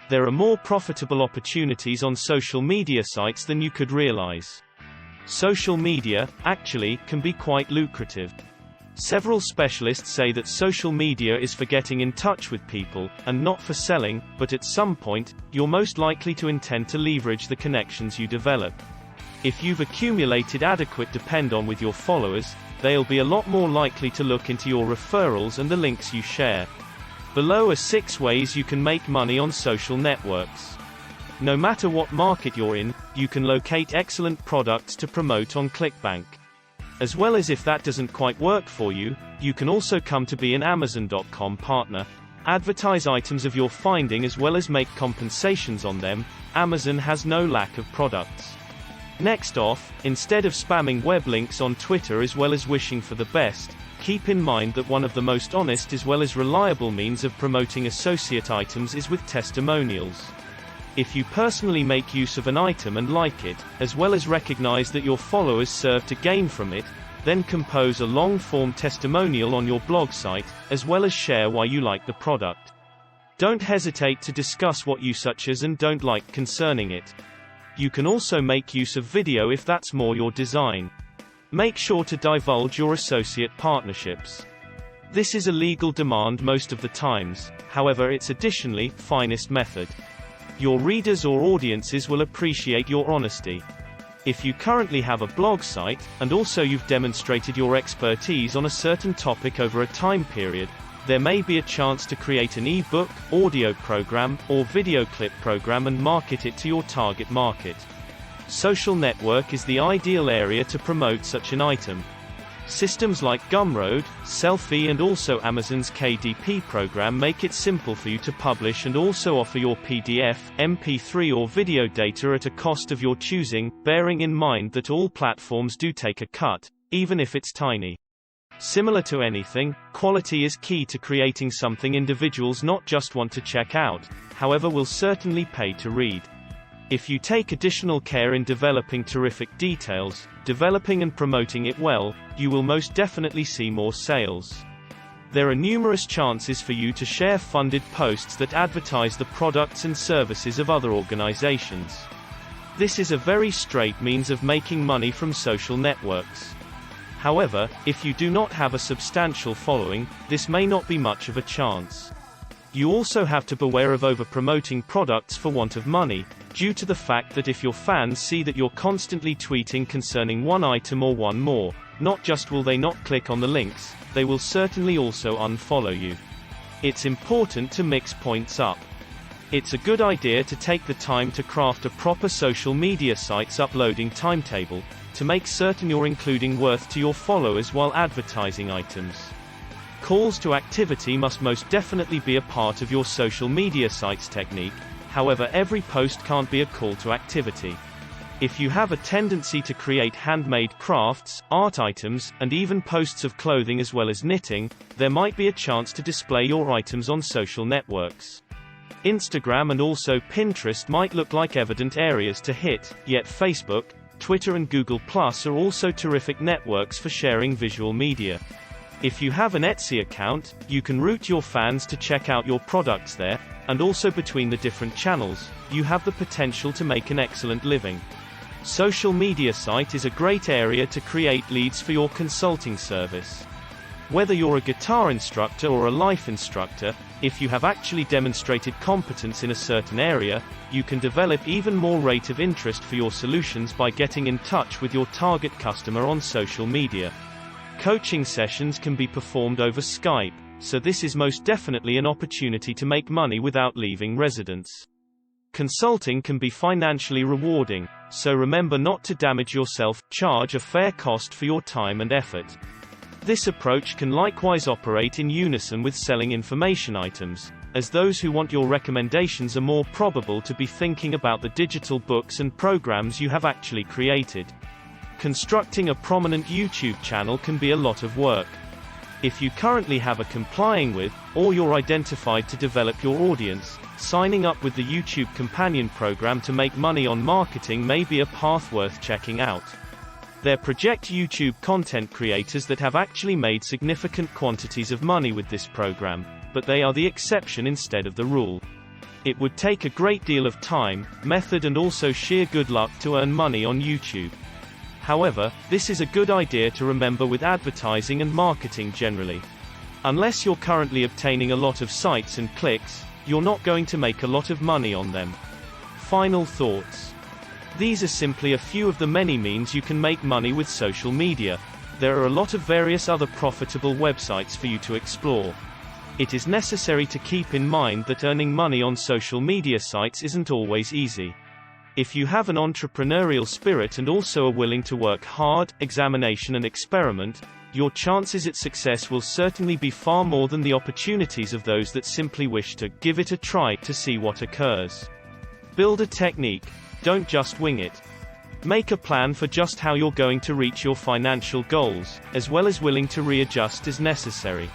There are more profitable opportunities on social media sites than you could realize. Social media, actually, can be quite lucrative. Several specialists say that social media is for getting in touch with people, and not for selling, but at some point, you're most likely to intend to leverage the connections you develop. If you've accumulated adequate depend on with your followers, they'll be a lot more likely to look into your referrals and the links you share. Below are 6 ways you can make money on social networks. No matter what market you're in, you can locate excellent products to promote on ClickBank. As well as if that doesn't quite work for you, you can also come to be an Amazon.com partner, advertise items of your finding as well as make compensations on them. Amazon has no lack of products. Next off, instead of spamming web links on Twitter as well as wishing for the best, keep in mind that one of the most honest as well as reliable means of promoting associate items is with testimonials. If you personally make use of an item and like it, as well as recognize that your followers serve to gain from it, then compose a long-form testimonial on your blog site, as well as share why you like the product. Don't hesitate to discuss what you such as and don't like concerning it. You can also make use of video if that's more your design. Make sure to divulge your associate partnerships. This is a legal demand most of the times, however it's additionally finest method. Your readers or audiences will appreciate your honesty. If you currently have a blog site, and also you've demonstrated your expertise on a certain topic over a time period, there may be a chance to create an e-book, audio program, or video clip program and market it to your target market. Social network is the ideal area to promote such an item. Systems like Gumroad, Selfie and also Amazon's KDP program make it simple for you to publish and also offer your PDF, MP3 or video data at a cost of your choosing, bearing in mind that all platforms do take a cut, even if it's tiny. Similar to anything, quality is key to creating something individuals not just want to check out, however will certainly pay to read. If you take additional care in developing terrific details, developing and promoting it well, you will most definitely see more sales. There are numerous chances for you to share funded posts that advertise the products and services of other organizations. This is a very straight means of making money from social networks. However, if you do not have a substantial following, this may not be much of a chance. You also have to beware of over-promoting products for want of money, due to the fact that if your fans see that you're constantly tweeting concerning one item or one more, not just will they not click on the links, they will certainly also unfollow you. It's important to mix points up. It's a good idea to take the time to craft a proper social media site's uploading timetable, to make certain you're including worth to your followers while advertising items. Calls to activity must most definitely be a part of your social media site's technique, however every post can't be a call to activity. If you have a tendency to create handmade crafts, art items, and even posts of clothing as well as knitting, there might be a chance to display your items on social networks. Instagram and also Pinterest might look like evident areas to hit, yet Facebook, Twitter and Google+ are also terrific networks for sharing visual media. If you have an Etsy account, you can route your fans to check out your products there, and also between the different channels, you have the potential to make an excellent living. Social media site is a great area to create leads for your consulting service. Whether you're a guitar instructor or a life instructor, if you have actually demonstrated competence in a certain area, you can develop even more rate of interest for your solutions by getting in touch with your target customer on social media. Coaching sessions can be performed over Skype, so this is most definitely an opportunity to make money without leaving residence. Consulting can be financially rewarding, so remember not to damage yourself, charge a fair cost for your time and effort. This approach can likewise operate in unison with selling information items, as those who want your recommendations are more probable to be thinking about the digital books and programs you have actually created. Constructing a prominent YouTube channel can be a lot of work. If you currently have a complying with, or you're identified to develop your audience, signing up with the YouTube Companion program to make money on marketing may be a path worth checking out. There project YouTube content creators that have actually made significant quantities of money with this program, but they are the exception instead of the rule. It would take a great deal of time, method and also sheer good luck to earn money on YouTube. However, this is a good idea to remember with advertising and marketing generally. Unless you're currently obtaining a lot of sites and clicks, you're not going to make a lot of money on them. Final thoughts. These are simply a few of the many means you can make money with social media. There are a lot of various other profitable websites for you to explore. It is necessary to keep in mind that earning money on social media sites isn't always easy. If you have an entrepreneurial spirit and also are willing to work hard, examination and experiment, your chances at success will certainly be far more than the opportunities of those that simply wish to give it a try to see what occurs. Build a technique, don't just wing it. Make a plan for just how you're going to reach your financial goals, as well as willing to readjust as necessary.